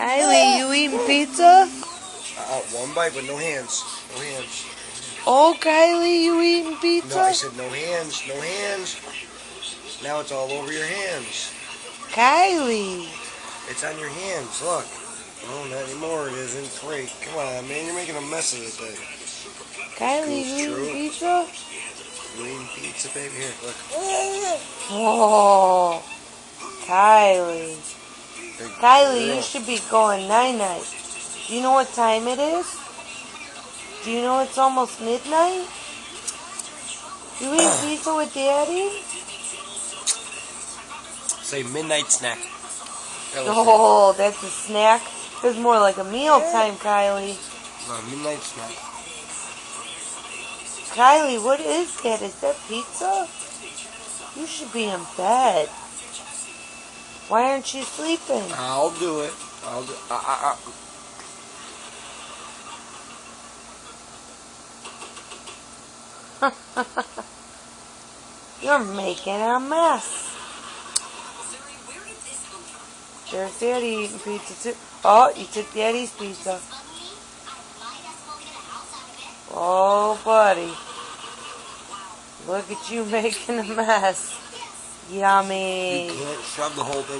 Kylie, you eating pizza? One bite, but no hands. No hands. Oh, Kylie, you eating pizza? No, I said no hands. No hands. Now it's all over your hands. Kylie. It's on your hands. Look. Oh, not anymore. It isn't. Great. Come on, man. You're making a mess of the thing. Kylie, you eating pizza? You eating pizza, baby? Here, look. Oh, Kylie. Kylie, you should be going night-night. Do you know what time it is? Do you know it's almost midnight? You eat pizza with Daddy? Say midnight snack. Oh, that's a snack. It's more like a meal time, Kylie. Midnight snack. Kylie, what is that? Is that pizza? You should be in bed. Why aren't you sleeping? I'll do it. I'll do. You're making a mess. There's Daddy eating pizza too. Oh, you took Daddy's pizza. Oh, buddy. Look at you making a mess. Yummy. You can't shove the whole thing